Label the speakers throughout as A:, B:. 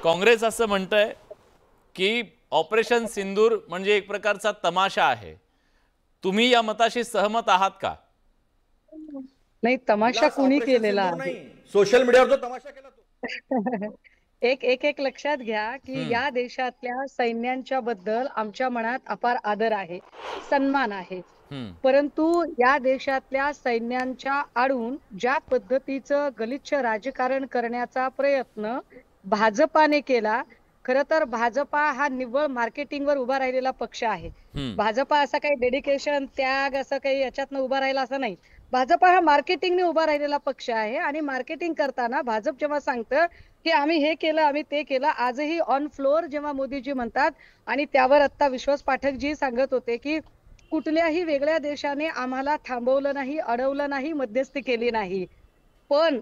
A: काँग्रेस असं म्हणतंय की ऑपरेशन सिंदूर म्हणजे एक प्रकारचा तमाशा आहे. तुम्ही या मताशी सहमत आहात का?
B: नाही, तमाशा कुणी केलेला आहे?
C: सोशल मीडियावर जो तमाशा केला तो
B: एक एक एक लक्षात घ्या की या देशातल्या सैन्यांच्या बद्दल आमच्या मनात अपार आदर आहे, सन्मान आहे. परंतु या देशातल्या सैन्यांच्या आडून ज्या पद्धतीचं गलिच्छ राजकारण करण्याचा प्रयत्न भाजपाने केला, खरं तर भाजपा हा निव्वळ मार्केटिंगवर उभा राहिलेला पक्ष आहे. भाजपा असा काही डेडिकेशन, त्याग असं काही याच्यातनं उभा राहिला असं नाही. भाजपा हा मार्केटिंगने उभा राहिलेला पक्ष आहे आणि मार्केटिंग करताना भाजप जेव्हा सांगतं की आम्ही हे केलं, आम्ही ते केलं, आजही ऑन फ्लोअर जेव्हा मोदीजी म्हणतात आणि त्यावर आता विश्वास पाठकजी सांगत होते की कुठल्याही वेगळ्या देशाने आम्हाला थांबवलं नाही, अडवलं नाही, मध्यस्थी केली नाही. पण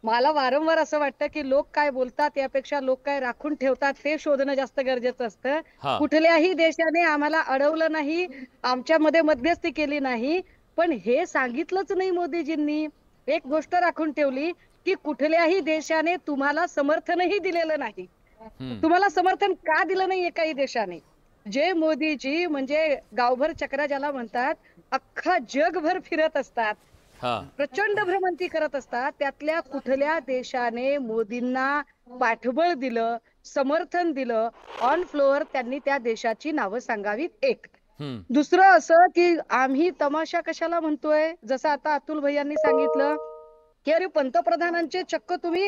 B: मला वारंवार असं वाटतं की लोक काय बोलतात यापेक्षा लोक काय राखून ठेवतात ते शोधणं जास्त गरजेचं असतं. कुठल्याही देशाने आम्हाला अडवलं नाही, आमच्यामध्ये मध्यस्थी केली नाही, पण हे सांगितलंच नाही मोदीजींनी. एक गोष्ट राखून ठेवली की कुठल्याही देशाने तुम्हाला समर्थनही दिलेलं नाही. तुम्हाला समर्थन का दिलं नाही एकाही देशाने? जे मोदीजी म्हणजे गावभर चक्रा ज्याला म्हणतात, अख्खा जगभर फिरत असतात, प्रचंड भ्रमंती करत असतात, त्यातल्या कुठल्या देशाने मोदींना पाठबळ दिलं, समर्थन दिलं? ऑन फ्लोअर त्यांनी त्या देशाची नावं सांगावीत. एक दुसरं असं की आम्ही तमाशा कशाला म्हणतोय, जसं आता अतुल भैयांनी सांगितलं की अरे पंतप्रधानांचे चक्क तुम्ही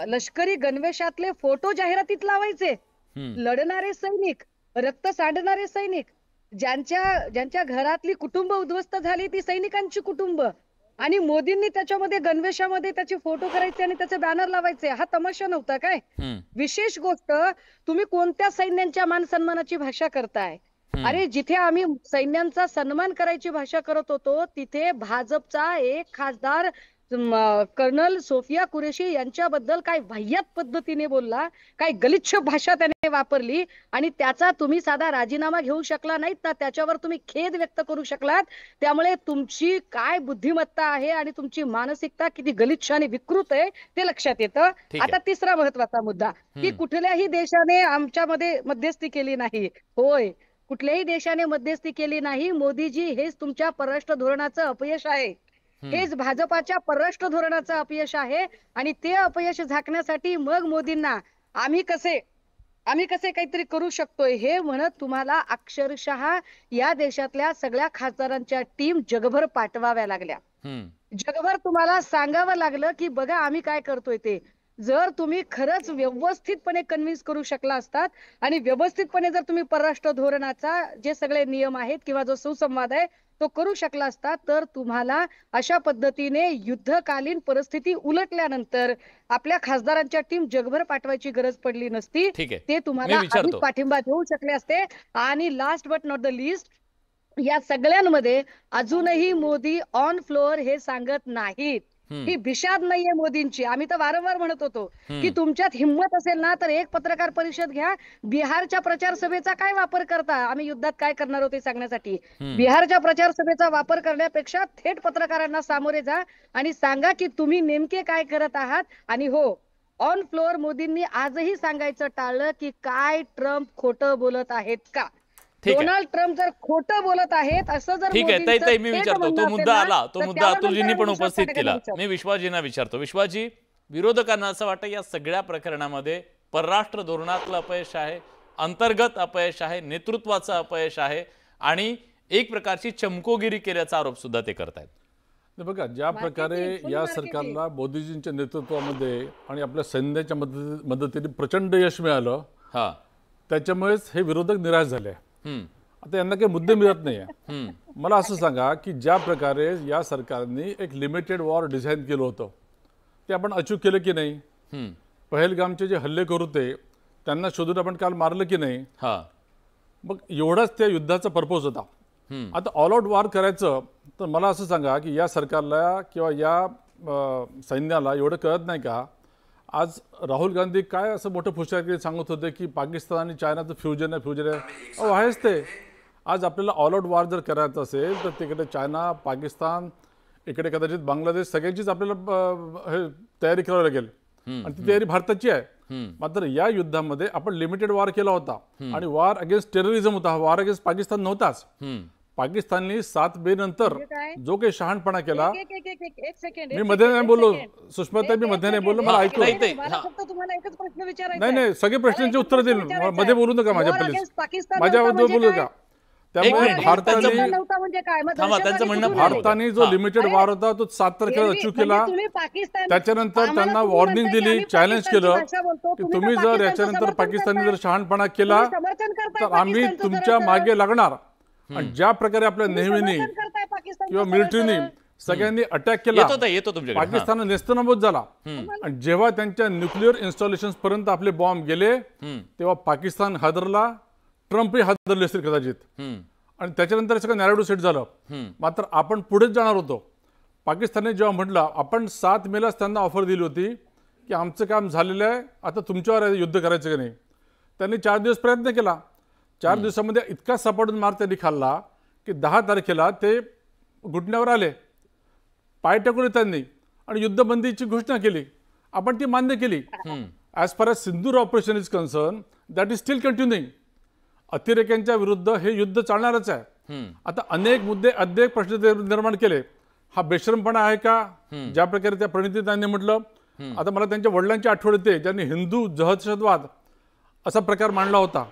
B: लष्करी गणवेशातले फोटो जाहिरातीत लावायचे. लढणारे सैनिक, रक्त सांडणारे सैनिक, ज्यांच्या घरातली कुटुंब उद्ध्वस्त झाली ती सैनिकांची कुटुंब, आणि मोदींनी त्याच्यामध्ये गणवेशामध्ये त्याचे फोटो करायचे आणि त्याचे बॅनर लावायचे. हा तमाशा नव्हता काय? विशेष गोष्ट, तुम्ही कोणत्या सैन्यांच्या मान सन्मानाची भाषा करताय? अरे जिथे आम्ही सैन्यांचा सन्मान करायची भाषा करत होतो तिथे भाजपचा एक खासदार कर्नल सोफिया कुरेशी यांच्याबद्दल काय वाह्यात पद्धतीने बोलला, काय गलिच्छ भाषा त्याने वापरली, आणि त्याचा तुम्ही साधा राजीनामा घेऊ शकला नाहीत ना, त्याच्यावर तुम्ही खेद व्यक्त करू शकलात. त्यामुळे तुमची काय बुद्धिमत्ता आहे आणि तुमची मानसिकता किती गलिच्छ आणि विकृत आहे ते लक्षात येतं. आता तिसरा महत्वाचा मुद्दा की कुठल्याही देशाने आमच्यामध्ये मध्यस्थी केली नाही. होय, कुठल्याही देशाने मध्यस्थी केली नाही. मोदीजी, हेच तुमच्या परराष्ट्र धोरणाचं अपयश आहे, हेच भाजपाच्या परराष्ट्र धोरणाचं अपयश आहे. आणि ते अपयश झाकण्यासाठी मग मोदींना आम्ही कसे काहीतरी करू शकतोय हे म्हणत तुम्हाला अक्षरशः या देशातल्या सगळ्या खासदारांच्या टीम जगभर पाठवाव्या लागल्या. जगभर तुम्हाला सांगावं लागलं की बघा आम्ही काय करतोय ते. जर तुम्ही खरंच व्यवस्थितपणे कन्व्हिन्स करू शकला असतात आणि व्यवस्थितपणे जर तुम्ही परराष्ट्र धोरणाचा जे सगळे नियम आहेत किंवा जो सुसंवाद आहे तो करू शकला असता, तर तुम्हाला अशा पद्धतीने युद्धकालीन परिस्थिती उलटल्यानंतर आपल्या खासदारांच्या टीम जगभर पाठवायची गरज पडली नसती. ते तुम्हाला अधिक पाठिंबा देऊ शकले असते. आणि last but not the list, या सगळ्यांमध्ये अजूनही मोदी ऑन फ्लोअर हे सांगत नाहीत. ही बिशाद नाहीये मोदींची. आम्ही तर वारंवार म्हणत होतो की तुमच्यात हिंमत असेल ना तर एक पत्रकार परिषद घ्या. बिहारच्या प्रचार सभेचा काय वापर करता? आम्ही युद्धात काय करणार होते सांगण्यासाठी. बिहारच्या प्रचार सभेचा वापर करण्यापेक्षा थेट पत्रकारांना सामोरे जा आणि सांगा की तुम्ही नेमके काय करत आहात. आणि हो, ऑन फ्लोअर मोदींनी आजही सांगायचं टाळलं की काय ट्रम्प खोटं बोलत आहेत का. डोनाल्ड ट्रम्प जर खोटं बोलत आहेत असं जर
A: ठीक आहे, ताई मी विचारतो, तो मुद्दा आला, तो मुद्दा अतुलजींनी पण उपस्थित केला. मी विश्वासजींना विचारतो. विश्वासजी, विरोधकांना असं वाटतं या सगळ्या प्रकरणामध्ये परराष्ट्र धोरणातलं अपयश आहे, अंतर्गत अपयश आहे, नेतृत्वाचं अपयश आहे आणि एक प्रकारची चमकोगिरी केल्याचा आरोप सुद्धा ते करतायत.
D: बघा, ज्या प्रकारे या सरकारला मोदीजींच्या नेतृत्वामध्ये आणि आपल्या सैन्याच्या मदतीने प्रचंड यश मिळालं, त्याच्यामुळेच हे विरोधक निराश झाले. आता यांना काही मुद्दे मिळत नाहीये. मला असं सांगा की ज्या प्रकारे या सरकारने एक लिमिटेड वॉर डिझाईन केलं होतं ते आपण अचीव केलं की नाही? पहलगामचे जे हल्लेखोर होते त्यांना शोधून आपण काल मारलं की नाही? मग एवढाच त्या युद्धाचा पर्पज होता. आता ऑल आउट वॉर करायचं तर मला असं सांगा की या सरकारला किंवा या सैन्याला एवढं कळत नाही का? आज राहुल गांधी काय असं मोठं फुसक्याकडे सांगत होते की पाकिस्तान आणि चायनाचं फ्युजन आहे. आहेच ते. आज आपल्याला ऑल आउट वॉर जर करायचं असेल तर तिकडे चायना, पाकिस्तान, इकडे कदाचित बांगलादेश, सगळ्यांचीच आपल्याला तयारी करावी लागेल. आणि ती तयारी भारताची आहे. मात्र या युद्धामध्ये आपण लिमिटेड वॉर केला होता आणि वॉर अगेन्स्ट टेररिझम होता, वॉर अगेन्स्ट पाकिस्तान नव्हताच. पाकिस्तानने 7 मे नंतर जो काही शहाणपणा केला,
B: एक सेकंड
D: मी मध्ये नाही बोललो सुषमाताई, मी मध्ये नाही बोललो, मला ऐकू.
B: मला फक्त तुम्हाला एकच प्रश्न विचारायचा
D: नाही नाही, सगळे प्रश्नांची उत्तर देईल, मध्ये बोलू नका माझ्या प्लीज, माझ्याबद्दल बोलू नका. त्यामुळे भारताने जो लिमिटेड वॉर होता तो 7 तारखेला अचीव केला. त्याच्यानंतर त्यांना वॉर्निंग दिली, चॅलेंज केलं की तुम्ही जर याच्यानंतर पाकिस्तानने जर शहाणपणा केला तर आम्ही तुमच्या मागे लागणार. आणि ज्या प्रकारे आपल्या नेव्हीने किंवा मिलिटरीने सगळ्यांनी अटॅक केला, पाकिस्तान नेस्तनाबूत झाला. आणि जेव्हा त्यांच्या न्यूक्लिअर इन्स्टॉलेशन पर्यंत आपले बॉम्ब गेले तेव्हा पाकिस्तान हादरला, ट्रम्पही हादरले असतील कदाचित. आणि त्याच्यानंतर सगळं नॅरेटिव्ह सेट झालं. मात्र आपण पुढेच जाणार होतो. पाकिस्तानने जेव्हा म्हटलं, आपण 7 मेलाच त्यांना ऑफर दिली होती की आमचं काम झालेलं आहे, आता तुमच्यावर युद्ध करायचं की नाही. त्यांनी 4 दिवस प्रयत्न केला. 4 दिवसामध्ये इतका सपाटून मार त्यांनी खाल्ला की 10 तारखेला ते घुटण्यावर आले, पाय टाकले त्यांनी आणि युद्धबंदीची घोषणा केली. आपण ती मान्य केली. As far as Sindoor operation is concern, that is still continuing. अतिरेक्यांच्या विरुद्ध हे युद्ध चालणारच आहे. आता अनेक मुद्दे, अनेक प्रश्न निर्माण केले. हा बेशरमपणा आहे का, ज्या प्रकारे त्या प्रणितीताईंनी म्हटलं. आता मला त्यांच्या वडिलांची आठवण येते, ज्यांनी हिंदू दहशतवाद असा प्रकार मांडला होता.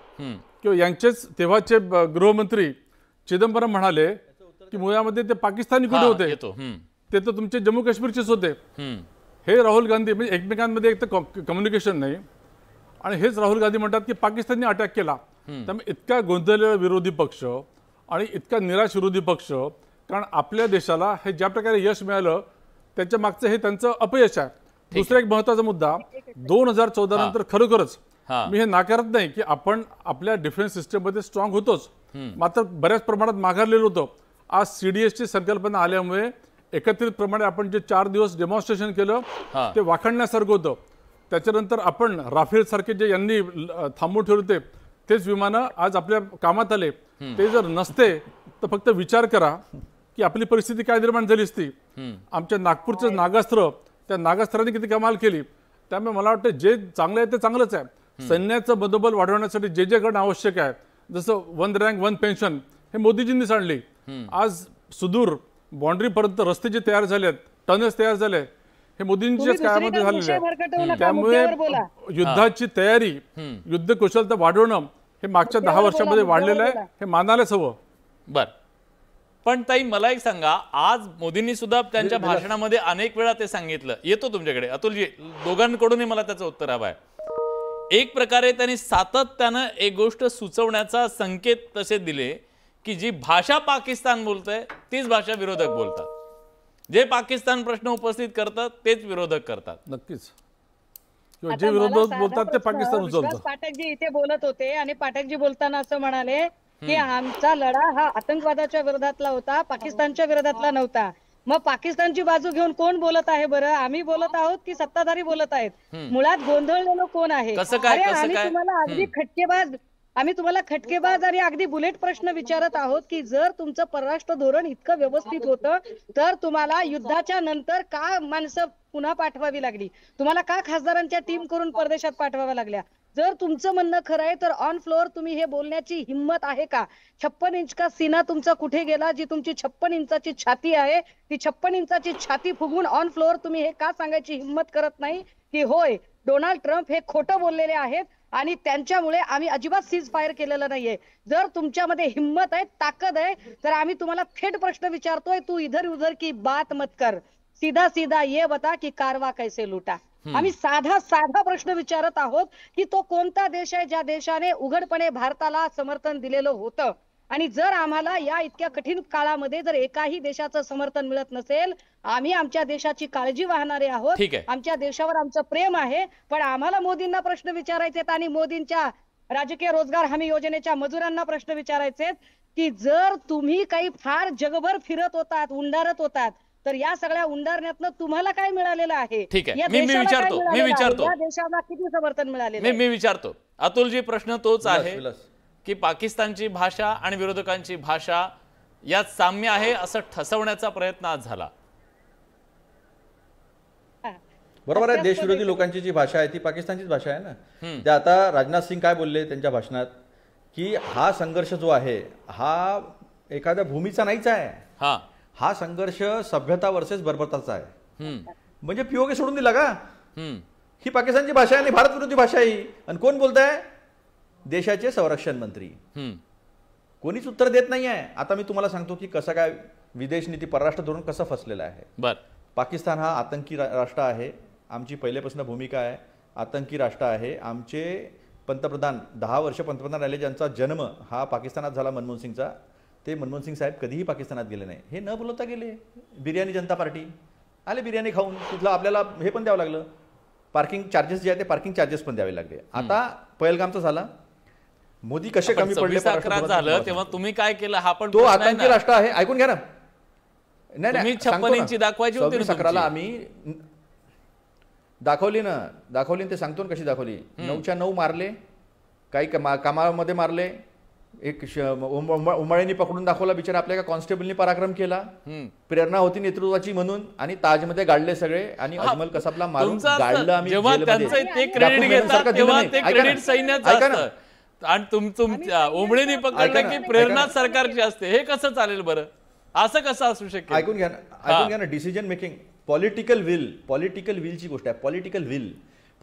D: किंवा यांचेच तेव्हाचे गृहमंत्री चिदंबरम म्हणाले की मुळामध्ये ते पाकिस्तानी कुठे होते, ते तर तुमचे जम्मू काश्मीरचेच होते. हे राहुल गांधी, म्हणजे एकमेकांमध्ये एक तर कम्युनिकेशन नाही. आणि हेच राहुल गांधी म्हणतात की पाकिस्तानने अटॅक केला. त्यामुळे इतका गोंधळलेला विरोधी पक्ष आणि इतका निराश विरोधी पक्ष, कारण आपल्या देशाला हे ज्या प्रकारे यश मिळालं त्याच्या मागचं हे त्यांचं अपयश आहे. दुसरा एक महत्त्वाचा मुद्दा, 2014 नंतर खरोखरच मी हे नाकारत नाही की आपण आपल्या डिफेन्स सिस्टममध्ये स्ट्रॉंग होतोच, मात्र बऱ्याच प्रमाणात माघारलेलो होतो. आज CDSची संकल्पना आल्यामुळे एकत्रितप्रमाणे आपण जे 4 दिवस डेमॉन्स्ट्रेशन केलं ते वाखाणण्यासारखं होतं. त्याच्यानंतर आपण राफेल सारखे जे यांनी थांबवून ठेवले होते तेच विमानं आज आपल्या कामात आले. ते जर नसते तर फक्त विचार करा की आपली परिस्थिती काय निर्माण झाली असती. आमच्या नागपूरचं नागास्त्र, त्या नागास्त्राने किती कमाल केली. त्यामुळे मला वाटतं जे चांगलं आहे ते चांगलंच आहे. सैन्याचं बदोबल वाढवण्यासाठी जे जे करणं आवश्यक आहे, जसं 1 रँक 1 पेन्शन हे मोदीजींनी आणली. आज सुदूर बाँड्रीपर्यंत रस्ते जे तयार झालेत, टनेल्स तयार झाले, हे मोदींच्याच काळामध्ये झालेले आहे. त्यामुळे युद्धाची तयारी, युद्ध कुशलता वाढवणं हे मागच्या 10 वर्षामध्ये वाढलेलं आहे, हे मानायलाच हवं.
A: बरं, पण ताई मला एक सांगा, आज मोदींनी सुद्धा त्यांच्या भाषणामध्ये अनेक वेळा ते सांगितलं, येतो तुमच्याकडे अतुलजी, दोघांकडूनही मला त्याचं उत्तर हवं आहे. एक प्रकारे त्यांनी सातत्यानं एक गोष्ट सुचवण्याचा संकेत तसे दिले की जी भाषा पाकिस्तान बोलतंय तीच भाषा विरोधक बोलतात, जे पाकिस्तान प्रश्न उपस्थित करतात तेच विरोधक करतात.
D: नक्कीच, जे विरोधक बोलतात ते पाकिस्तान उचलतात.
B: पाठकजी इथे बोलत होते आणि पाठकजी बोलताना असं म्हणाले की आमचा लढा हा आतंकवादाच्या विरोधातला होता, पाकिस्तानच्या विरोधातला नव्हता. मग पाकिस्तानची बाजू घेऊन कोण बोलत आहे बरं? आम्ही बोलत आहोत की सत्ताधारी बोलत आहेत? मुळात गोंधळलेलं कोण आहे? आम्ही तुम्हाला खटकेबाज आणि अगदी बुलेट प्रश्न विचारत आहोत की जर तुमचं परराष्ट्र धोरण इतकं व्यवस्थित होतं तर तुम्हाला युद्धाच्या नंतर का माणसं पुन्हा पाठवावी लागली? तुम्हाला का खासदारांच्या टीम करून परदेशात पाठवाव्या लागल्या? जर तुमचं म्हणणं खरं आहे तर ऑन फ्लोअर तुम्ही हे बोलण्याची हिंमत आहे का? 56 इंच का सीना तुमचा कुठे गेला? जी तुमची 56 इंचाची छाती आहे ती 56 इंचाची छाती फुगवून ऑन फ्लोअर तुम्ही हे का सांगायची हिंमत करत नाही की होय डोनाल्ड ट्रम्प हे खोटं बोललेले आहेत आणि त्यांच्यामुळे आम्ही अजिबात सीज फायर केलेलं नाहीये? जर तुमच्यामध्ये हिंमत आहे, ताकद आहे, तर आम्ही तुम्हाला थेट प्रश्न विचारतोय, तू इधर उधर की बात मत कर, सीधा सीधा ये बता की कारवा कैसे लुटा. आम्ही साधा प्रश्न विचारत आहोत की तो कोणता देश आहे ज्या देशाने उघडपणे भारताला समर्थन दिलेलं होतं? आणि जर आम्हाला या इतक्या कठीण काळामध्ये जर एकाही देशाचं समर्थन मिळत नसेल, आम्ही आमच्या देशाची काळजी वाहणारे आहोत, आमच्या देशावर आमचं प्रेम आहे, पण आम्हाला मोदींना प्रश्न विचारायचे आणि मोदींच्या राजकीय रोजगार हमी योजनेच्या मजुरांना प्रश्न विचारायचे की जर तुम्ही काही फार जगभर फिरत होतात, उंडारत होतात, तर या सगळ्या उंडारण्यातनं तुम्हाला काय मिळालेलं आहे?
A: मी विचारतो
B: या देशाला किती समर्थन मिळालेलं?
A: मी विचारतो अतुलजी, प्रश्न तोच आहे की पाकिस्तानची भाषा आणि विरोधकांची भाषा यात साम्य आहे असं ठसवण्याचा प्रयत्न आज झाला.
C: बरोबर आहे. देशविरोधी लोकांची जी भाषा आहे ती पाकिस्तानचीच भाषा आहे ना. ते आता राजनाथ सिंग काय बोलले त्यांच्या भाषणात की हा संघर्ष जो आहे हा एखाद्या भूमीचा नाहीच आहे, हा संघर्ष सभ्यता वर्सेस बर्बरताचा आहे. म्हणजे पीओके सोडून दिला का? ही पाकिस्तानची भाषा आहे आणि भारत विरोधी भाषा आहे. आणि कोण बोलताय? देशाचे संरक्षण मंत्री. कोणीच उत्तर देत नाही आहे. आता मी तुम्हाला सांगतो की कसं काय विदेश नीती परराष्ट्र धोरण कसं फसलेलं आहे. पाकिस्तान हा आतंकी राष्ट्र आहे. आमची पहिल्यापासून भूमिका आहे आतंकी राष्ट्र आहे. आमचे पंतप्रधान 10 वर्ष पंतप्रधान राहिले ज्यांचा जन्म हा पाकिस्तानात झाला मनमोहन सिंगचा, ते मनमोहन सिंग साहेब कधीही पाकिस्तानात गेले नाही. हे न बोलवता गेले. बिर्याणी जनता पार्टी आले, बिर्याणी खाऊन तिथलं आपल्याला हे पण द्यावं लागलं, पार्किंग चार्जेस जे आहे ते पार्किंग चार्जेस पण द्यावे लागले. आता पहलगामचं झालं, मोदी कसे कमी पडले
A: झालं तेव्हा तुम्ही काय केलं हा पण
C: तो आतंकी राष्ट्र आहे. ऐकून घ्या ना.
A: नाही 56 इंची दाखवायची होती.
C: 26/11 आम्ही दाखवली ना, ते सांगतो ना कशी दाखवली. 9च्या 9 मारले, काही कामामध्ये मारले. एक उमाळीने पकडून दाखवला बिचारा, आपल्या एका कॉन्स्टेबलनी पराक्रम केला. प्रेरणा होती नेतृत्वाची म्हणून, आणि ताजमध्ये गाडले सगळे आणि अजमल कसाबला मारून गाडलं आम्ही.
A: आणि तुमच्या उमळीने पकडलं की प्रेरणा सरकारची असते. हे कसं चालेल बरं? असं कसं असू शकेल?
C: ऐकून घ्या ना. डिसिजन मेकिंग, पॉलिटिकल विलची गोष्ट आहे.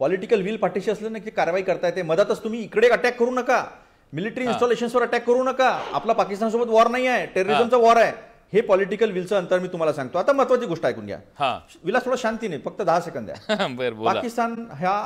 C: पॉलिटिकल विल पाठीशी असलं ना की कारवाई करता येते. मधातच तुम्ही इकडे अटॅक करू नका, मिलिटरी इन्स्टॉलेशन्सवर अटॅक करू नका. आपला पाकिस्तानसोबत वॉर नाही आहे, टेररिझमचा वॉर आहे. हे पॉलिटिकल विलचं अंतर मी तुम्हाला सांगतो. आता महत्वाची गोष्ट ऐकून घ्या. विलास थोडं शांतीने, फक्त 10 सेकंद द्या. पाकिस्तान ह्या